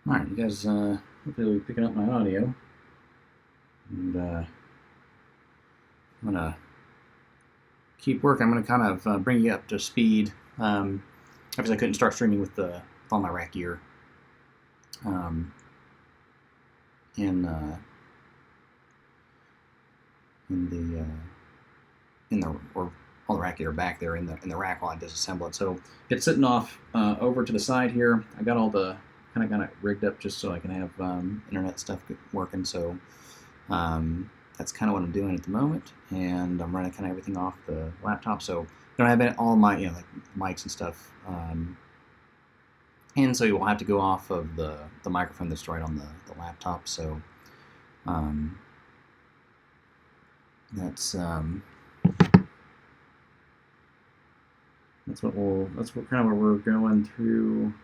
Alright, you guys hopefully will be picking up my audio. And I'm going to keep working. I'm going to kind of bring you up to speed. Obviously, I couldn't start streaming with on my rack gear in the or all the rack gear back there in the rack while I disassemble it. So it's sitting off over to the side here. I got all the kind of rigged up just so I can have internet stuff working. So that's kind of what I'm doing at the moment, and I'm running kind of everything off the laptop. So I don't have all my like mics and stuff, and so you will have to go off of the microphone that's right on the laptop. So that's kind of what we're going through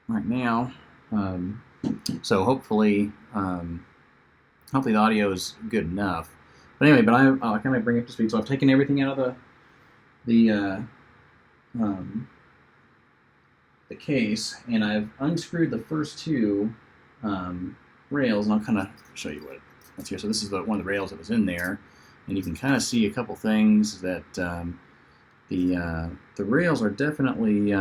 right now. So hopefully the audio is good enough. But anyway, I'll kind of bring it up to speed. So I've taken everything out of the case, and I've unscrewed the first two rails, and I'll kind of show you what that's here. So this is one of the rails that was in there, and you can kind of see a couple things that the rails are definitely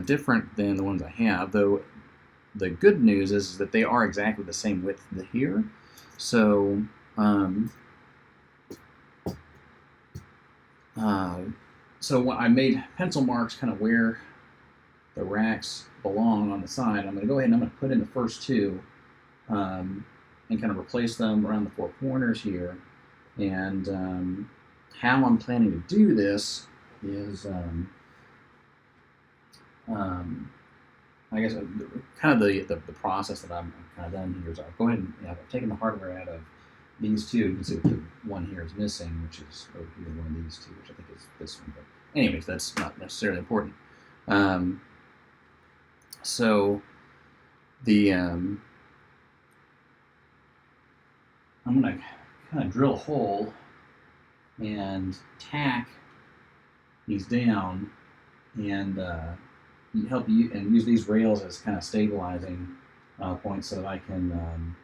different than the ones I have, though. The good news is that they are exactly the same width here. So, so I made pencil marks kind of where the racks belong on the side. I'm going to go ahead and I'm going to put in the first two and kind of replace them around the four corners here. And how I'm planning to do this is I guess kind of the process that I'm kind of done here is I'll go ahead and I've taken the hardware out of these two. You can see the one here is missing, which is over here, one of these two, which I think is this one. But anyways, that's not necessarily important. So the I'm going to kind of drill a hole and tack these down and help you and use these rails as kind of stabilizing points so that I can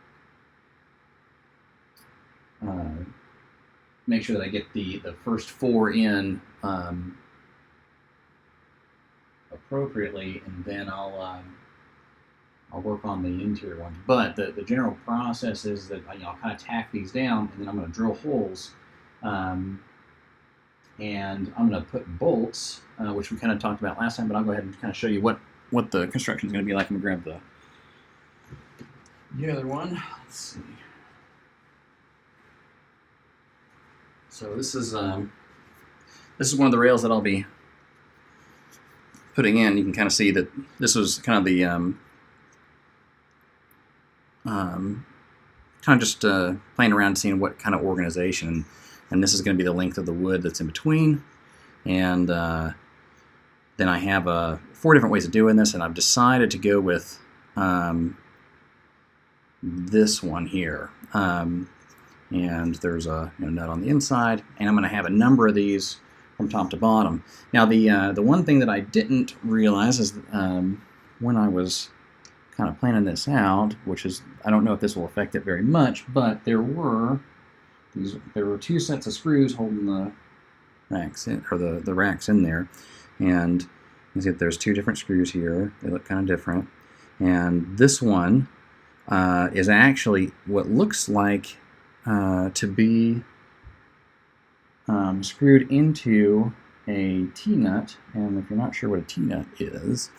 make sure that I get the first four in appropriately, and then I'll work on the interior ones. But the general process is that I'll kind of tack these down, and then I'm going to drill holes. And I'm going to put bolts, which we kind of talked about last time, but I'll go ahead and kind of show you what the construction is going to be like. I'm going to grab the other one. Let's see. So this is one of the rails that I'll be putting in. You can kind of see that this was kind of the kind of just playing around, seeing what kind of organization. And this is going to be the length of the wood that's in between. And then I have 4 different ways of doing this, and I've decided to go with this one here. And there's a nut on the inside, and I'm going to have a number of these from top to bottom. Now the one thing that I didn't realize is when I was kind of planning this out, which is, I don't know if this will affect it very much, but there were 2 sets of screws holding the racks in, or the racks in there, and you see that there's 2 different screws here. They look kind of different, and this one is actually what looks like to be screwed into a T-nut. And if you're not sure what a T-nut is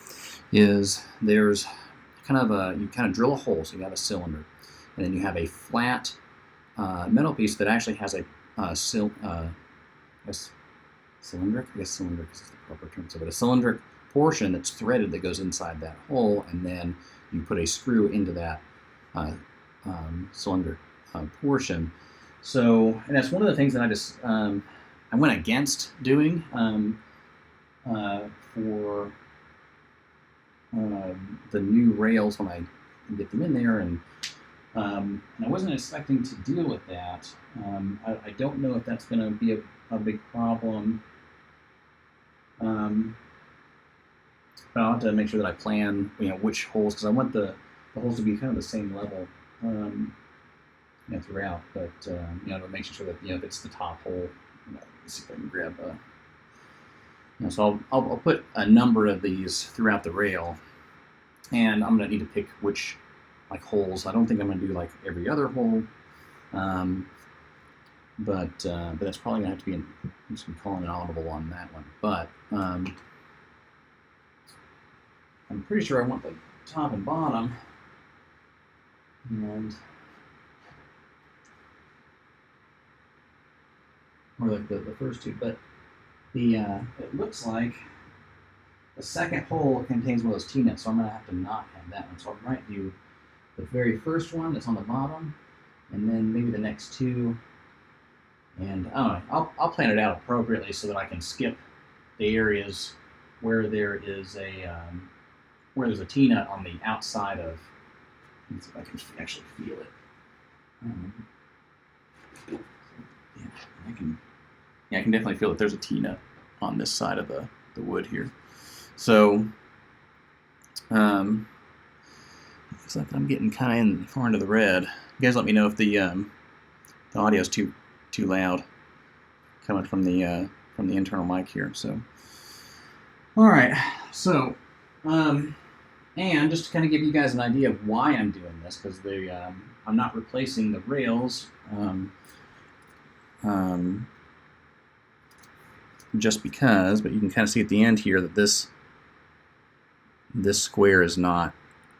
there's kind of you kind of drill a hole, so you have a cylinder, and then you have a flat metal piece that actually has a cylindric, I guess cylindric is the proper term, but a cylindric portion that's threaded that goes inside that hole, and then you put a screw into that cylinder portion. So, and that's one of the things that I just I went against doing for the new rails when I get them in there, and I wasn't expecting to deal with that. I don't know if that's going to be a big problem But I'll have to make sure that I plan, which holes, because I want the holes to be kind of the same level, throughout. But to make sure that if it's the top hole, let's see if I can grab so I'll put a number of these throughout the rail, and I'm gonna need to pick which holes. I don't think I'm gonna do every other hole, but that's probably gonna have to be I'm just gonna call an audible on that one. But I'm pretty sure I want the top and bottom, or the first two, but it looks like the second hole contains one of those T-nuts, so I'm going to have to not have that one. So I might do the very first one that's on the bottom, and then maybe the next two, and I don't know, I'll plan it out appropriately so that I can skip the areas where there's a T-nut on the outside of. Let's see if I can actually feel it. I can definitely feel that there's a T-nut on this side of the wood here. So, looks like I'm getting kind of far into the red. You guys let me know if the audio is too loud coming from the internal mic here. So, all right. So, and just to kind of give you guys an idea of why I'm doing this, because I'm not replacing the rails. Just because, but you can kind of see at the end here that this square is not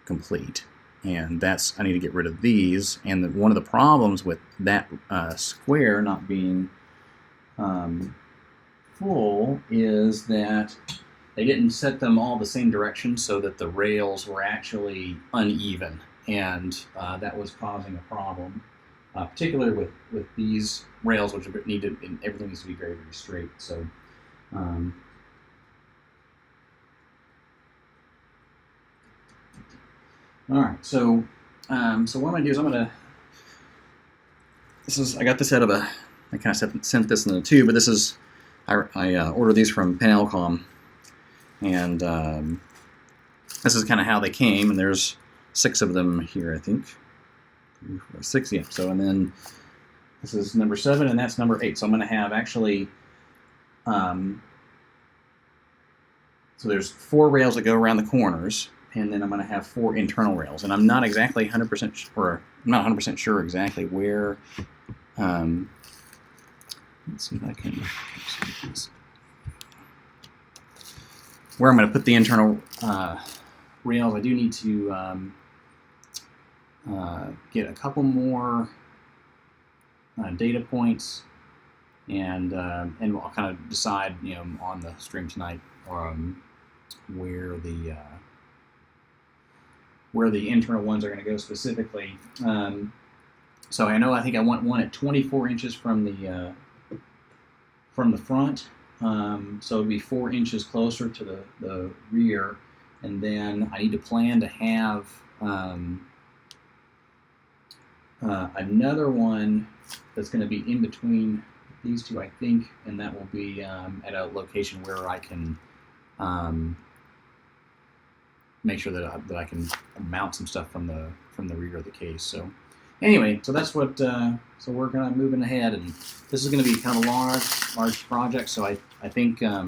complete, and I need to get rid of these. And one of the problems with that square not being full is that they didn't set them all the same direction, so that the rails were actually uneven, and that was causing a problem. Particularly with these rails, which everything needs to be very, very straight. So, all right. So, what I'm gonna do is I got this out of I kind of sent this in the tube, but this is I ordered these from Penelcom, and this is kind of how they came. And there's 6 of them here, I think. 6, yeah. So, and then this is number 7, and that's number 8. So I'm going to have actually, so there's 4 rails that go around the corners, and then I'm going to have 4 internal rails. And I'm not exactly 100% sure, I'm not 100% sure exactly where. Let's see if I can see this. Where I'm going to put the internal rails. I do need to get a couple more data points, and I'll kind of decide, on the stream tonight, where the internal ones are going to go specifically. So I think I want one at 24 inches from the front, so it'd be 4 inches closer to the rear, and then I need to plan to have another one that's going to be in between these two, I think, and that will be at a location where I can make sure that I can mount some stuff from the rear of the case. So anyway, so that's what. So we're kind of moving ahead, and this is going to be kind of a large project. So I think I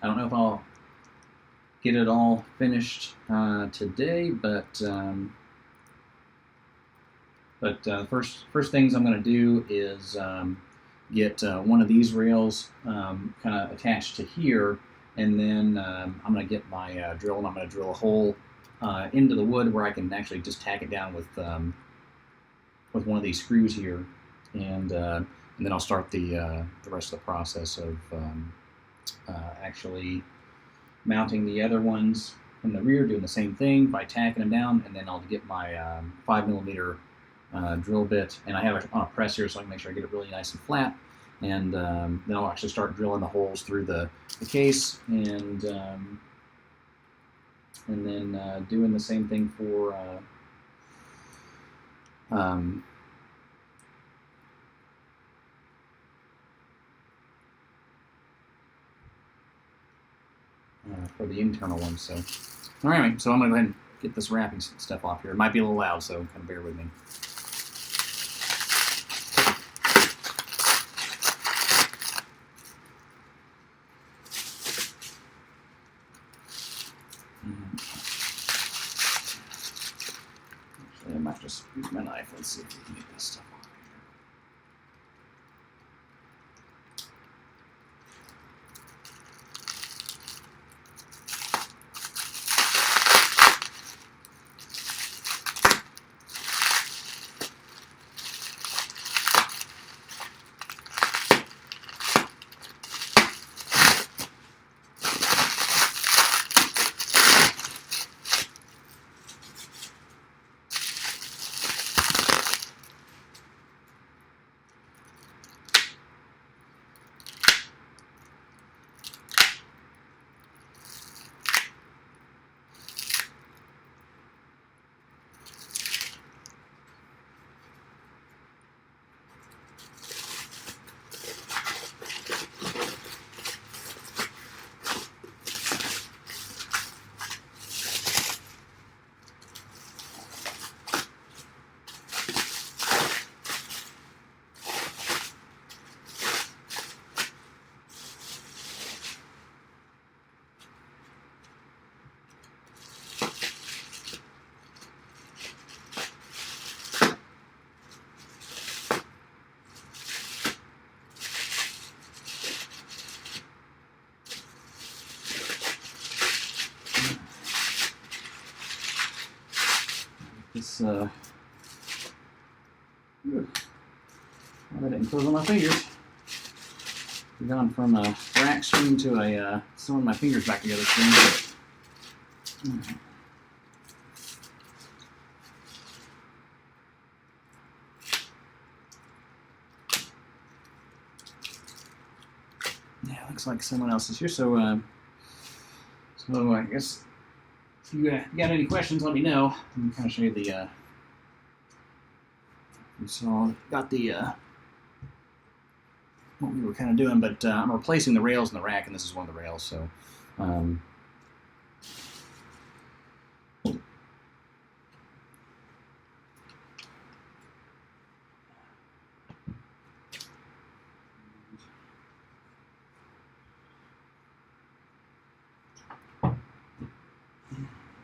don't know if I'll get it all finished today, but first things I'm going to do is get one of these rails kind of attached to here, and then I'm going to get my drill, and I'm going to drill a hole into the wood where I can actually just tack it down with one of these screws here, and then I'll start the rest of the process of actually mounting the other ones in the rear, doing the same thing by tacking them down, and then I'll get my 5mm drill bit, and I have it on a press here so I can make sure I get it really nice and flat, and then I'll actually start drilling the holes through the case, and then doing the same thing for for the internal one. So, all right, anyway, so I'm gonna go ahead and get this wrapping stuff off here. It might be a little loud, so kind of bear with me. Actually, I might just use my knife. Let's see if we can get this stuff off here. This, I didn't close on my fingers. We've gone from a rack screen to a sewing my fingers back together screen. Yeah, looks like someone else is here. So, I guess if you got any questions, let me know. Let me kind of show you the. You saw got the what we were kind of doing, but I'm replacing the rails in the rack, and this is one of the rails. So.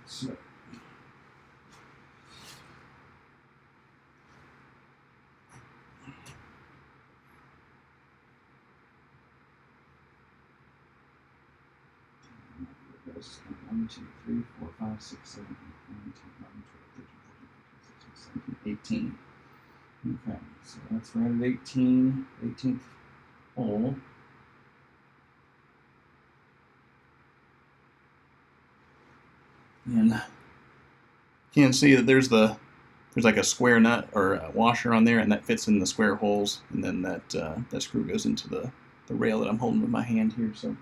So. Goes 1, 2, 3, 4, 5, 6, 7, 8, 9, 10, 11, 12, 13, 14, 15, 16, 17, 18. Okay, so that's right at 18, 18th hole. And you can see that there's like a square nut or a washer on there, and that fits in the square holes, and then that that screw goes into the rail that I'm holding with my hand here. So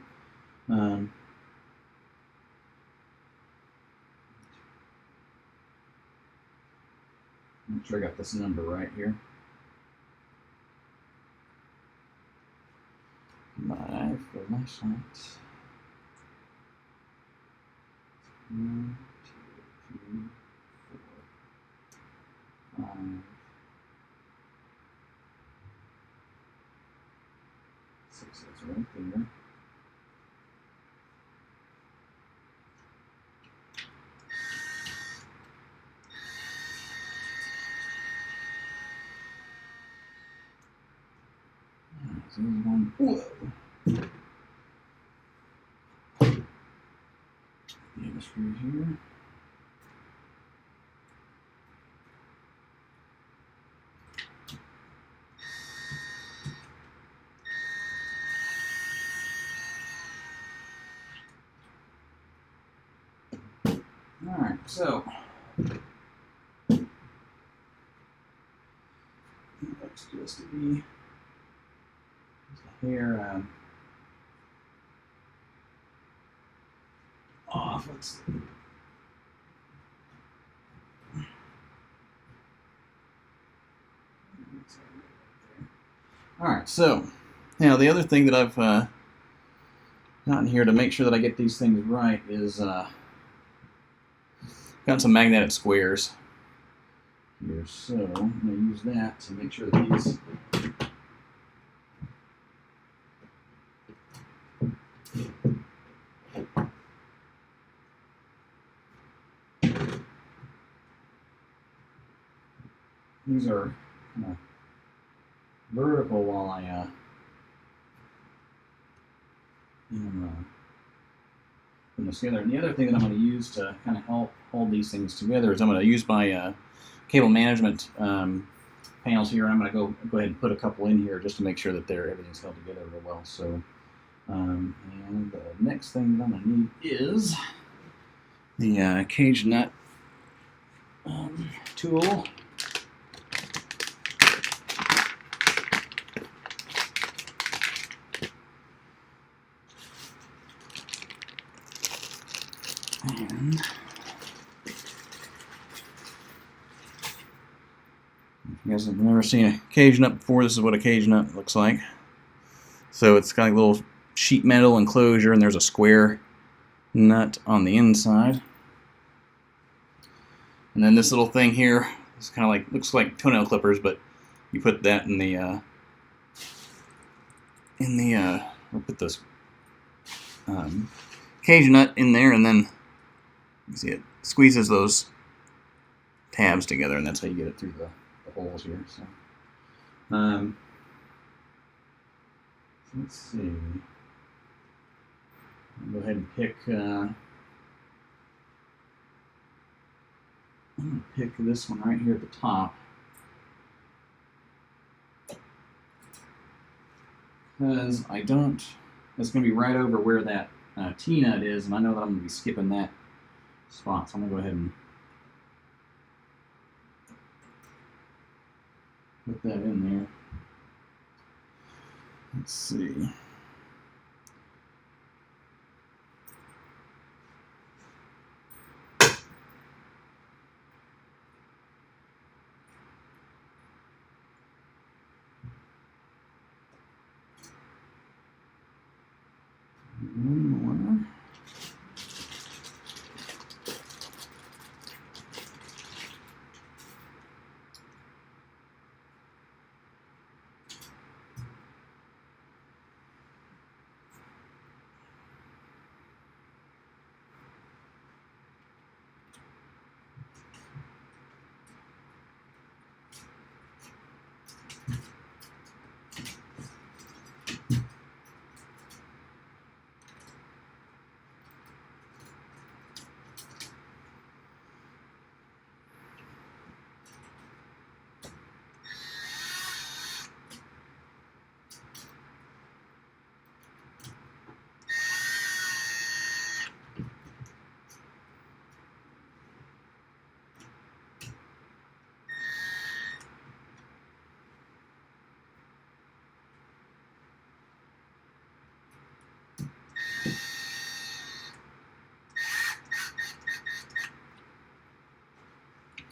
make sure I got this number right here. My flashlight. 1, 2, 3, 4, 5, 6. That's right there. So there's one. Whoa. The other screws here. All right, so it looks just to be the hair off. Let's see. All right, so now the other thing that I've gotten here to make sure that I get these things right is got some magnetic squares here, so I'm going to use that to make sure that these are kind of vertical while I am putting this together. And the other thing that I'm going to use to kind of help hold these things together is I'm going to use my cable management panels here, and I'm going to go ahead and put a couple in here just to make sure that everything's held together real well. So, and the next thing that I'm going to need is the cage nut tool. And if you guys have never seen a cage nut before, this is what a cage nut looks like. So it's got a little sheet metal enclosure, and there's a square nut on the inside. And then this little thing here is kind of like, looks like toenail clippers, but you put that in the we'll put this cage nut in there, and then you see it squeezes those tabs together, and that's how you get it through the holes here. So, let's see. I'll go ahead and pick. I'm going to pick this one right here at the top, because I don't. It's going to be right over where that T-nut is, and I know that I'm going to be skipping that spot, so I'm going to go ahead and put that in there. Let's see. One more.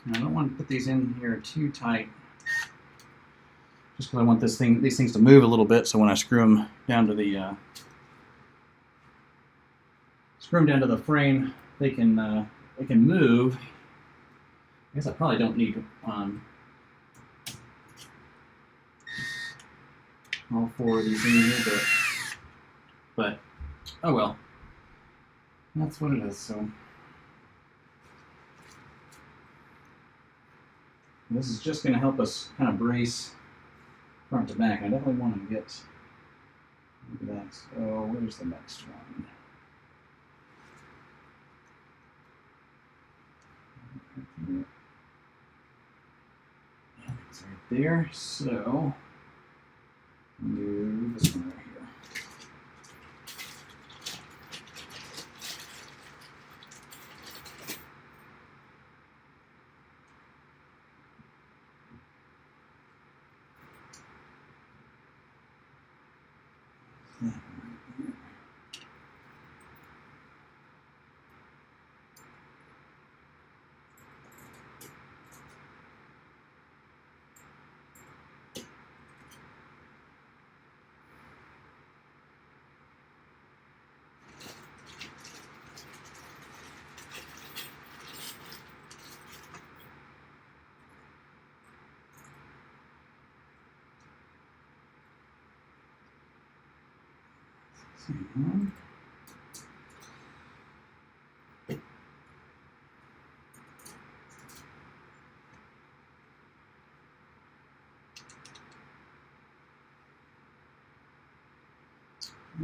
I don't want to put these in here too tight, just because I want these things to move a little bit. So when I screw them down to the frame, they can move. I guess I probably don't need all four of these in here, but oh well, that's what it is. So. This is just going to help us kind of brace front to back. I definitely want to get that. So where's the next one? It's right there. So I'll do this one right here. All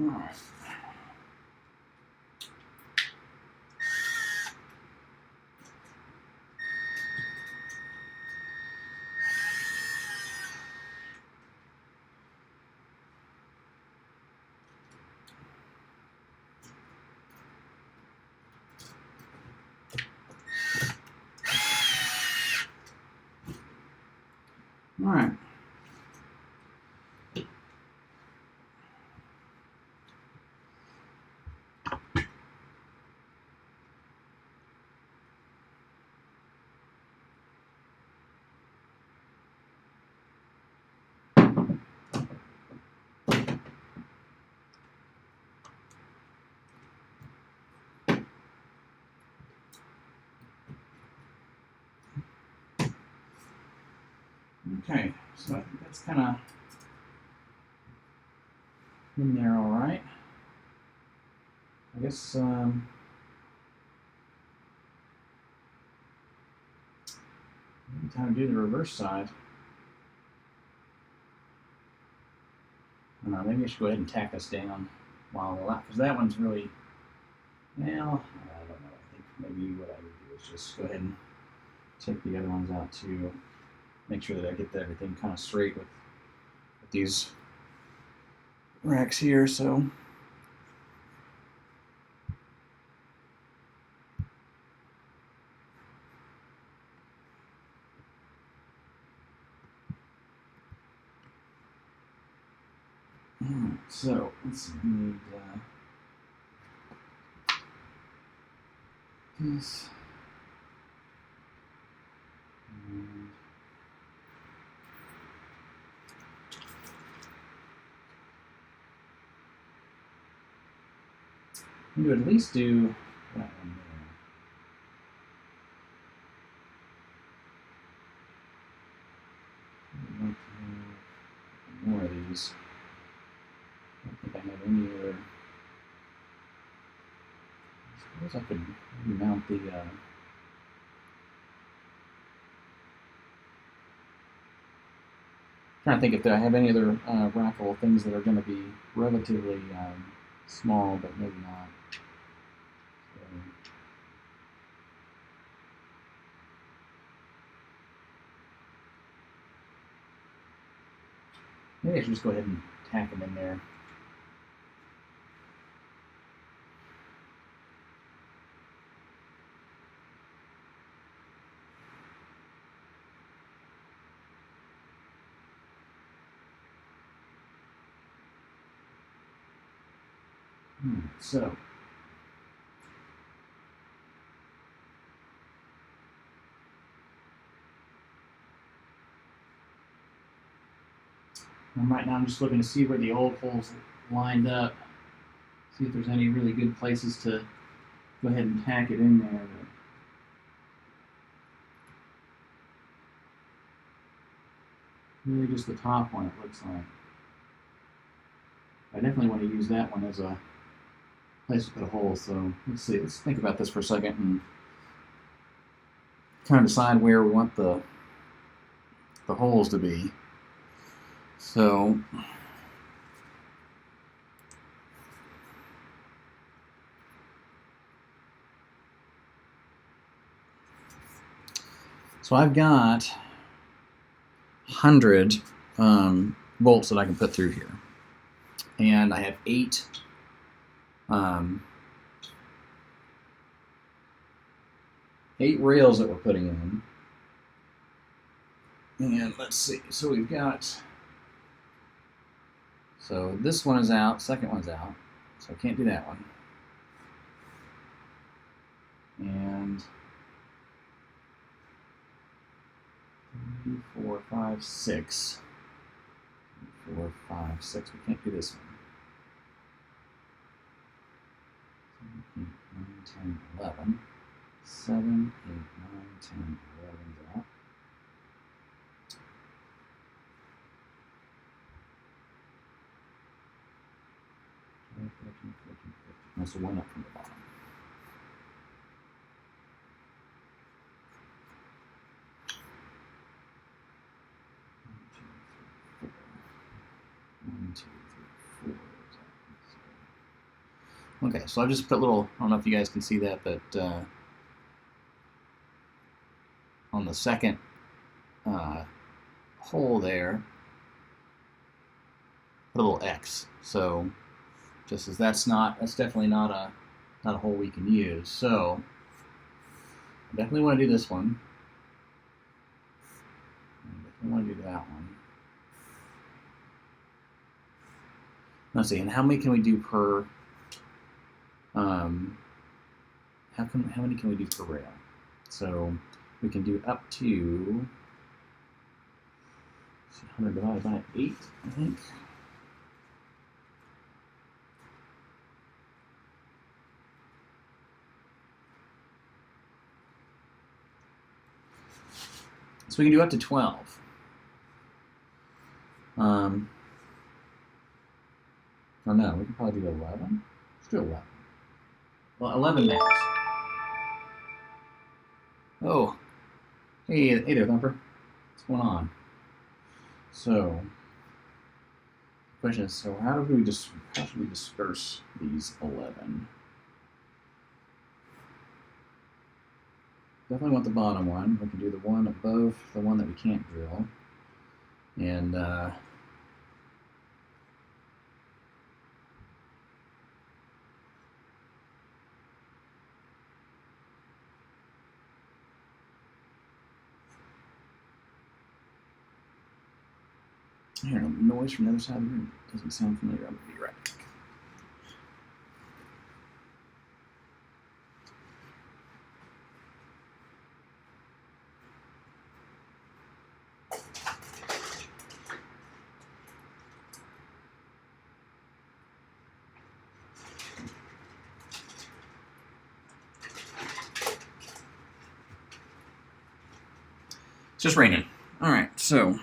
right. All right. Okay, so I think that's kind of in there all right. I guess time to do the reverse side. Maybe I should go ahead and tack this down while we're out, because that one's really, well, I don't know. I think maybe what I would do is just go ahead and take the other ones out to make sure that I get everything kind of straight with these racks here. So so let's see, we need this. And we would at least do that one there. I'd like to have more of these. I don't think I have any other. I suppose I could mount the trying to think if I have any other rackable things that are going to be relatively small, but maybe not. So, maybe I should just go ahead and tack them in there. So right now I'm just looking to see where the old holes lined up, see if there's any really good places to go ahead and tack it in there. But really just the top one, it looks like. I definitely want to use that one as a place to put a hole, so let's see, let's think about this for a second and kind of decide where we want the holes to be. So I've got 100 bolts that I can put through here, and I have 8 rails that we're putting in. And let's see, so we've got, so this one is out, second one's out, so I can't do that one. And 3, 4, 5, 6. 4, 5, 6. We can't do this one. 7, 8, 9, 10, 11. 7, 8, 9, 10, 11's out. That's the one up from the bottom. One, two, three, four. Okay, so I've just put a little, I don't know if you guys can see that, but on the second hole there, put a little X. So just as that's definitely not a hole we can use. So I definitely want to do this one. I definitely want to do that one. Let's see, and how many can we do per? How many can we do per rail? So we can do up to 100 divided by 8, I think. So we can do up to 12. Oh no, we can probably do 11. Let's do 11. Well, 11 max. Oh, hey there, Thumper. What's going on? So, the question is, so how should we disperse these 11? Definitely want the bottom one. We can do the one above the one that we can't drill. And I hear a noise from the other side of the room. Doesn't sound familiar. I'm gonna be right back. It's just raining. All right, so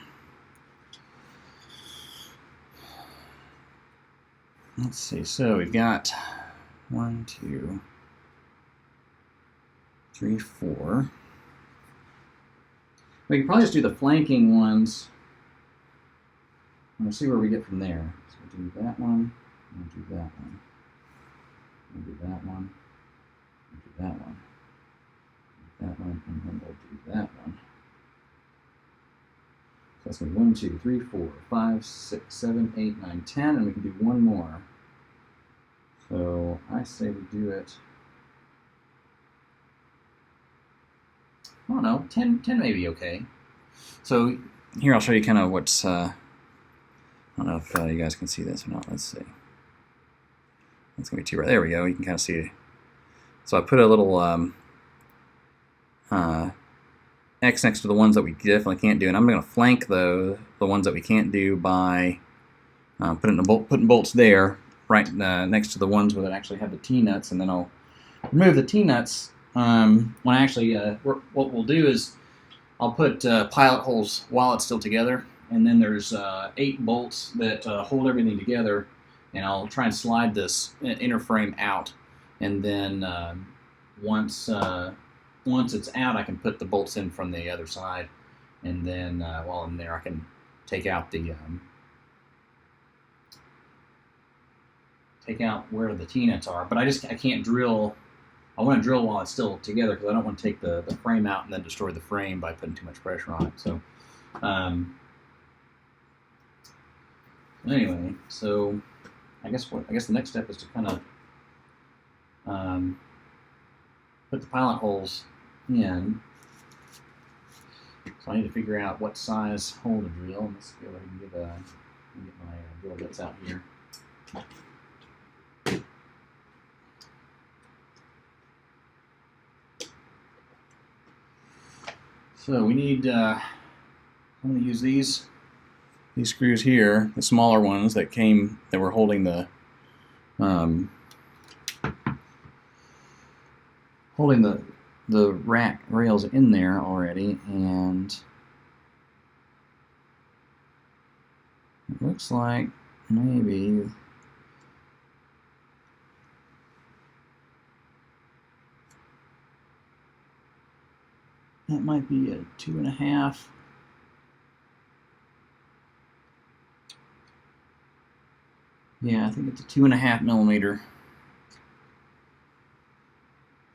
let's see. So we've got 1, 2, 3, 4. We can probably just do the flanking ones. We'll see where we get from there. So we'll do that one. We'll do that one. We'll do that one. We'll do that one. That one, and then we'll do that one. So that's going to be 1, 2, 3, 4, 5, 6, 7, 8, 9, 10, and we can do one more. So I say we do it. I don't know, 10 may be okay. So here I'll show you kind of what's, I don't know if you guys can see this or not. Let's see. It's going to be too right. There we go. You can kind of see it. So I put a little X next to the ones that we definitely can't do, and I'm going to flank the ones that we can't do by putting bolts there, right next to the ones where that actually have the T-nuts, and then I'll remove the T-nuts. When I actually, what we'll do is I'll put pilot holes while it's still together, and then there's 8 bolts that hold everything together, and I'll try and slide this inner frame out, and then once it's out, I can put the bolts in from the other side, and then while I'm there, I can take out where the T-nuts are. But I can't drill. I want to drill while it's still together because I don't want to take the frame out and then destroy the frame by putting too much pressure on it. So anyway, so I guess the next step is to kind of put the pilot holes in. So I need to figure out what size hole to drill. Let's go ahead and get my drill bits out here. So we need, I'm going to use these screws here, the smaller ones that were holding the rack rails in there already, and it looks like maybe That might be a 2.5. Yeah, I think it's a 2.5 millimeter. So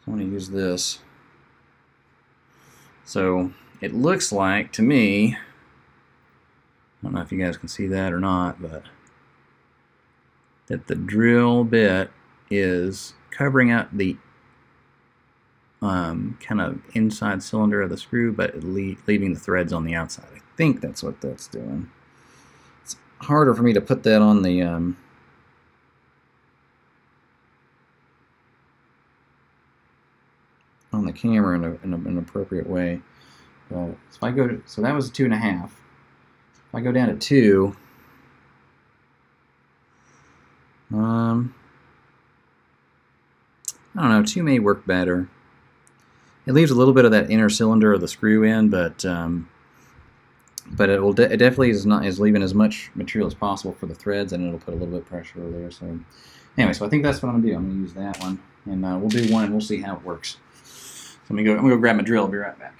I'm going to use this. So it looks like, to me, I don't know if you guys can see that or not, but that the drill bit is covering up the kind of inside cylinder of the screw, but leaving the threads on the outside. I think that's what that's doing. It's harder for me to put that on the camera in an appropriate way. But if I go to, so that was a 2.5. If I go down to 2, I don't know, 2 may work better. It leaves a little bit of that inner cylinder of the screw in, but it definitely is leaving as much material as possible for the threads, and it'll put a little bit of pressure over there. So anyway, so I think that's what I'm gonna do. I'm gonna use that one, and we'll do one, and we'll see how it works. So I'm gonna go grab my drill. I'll be right back.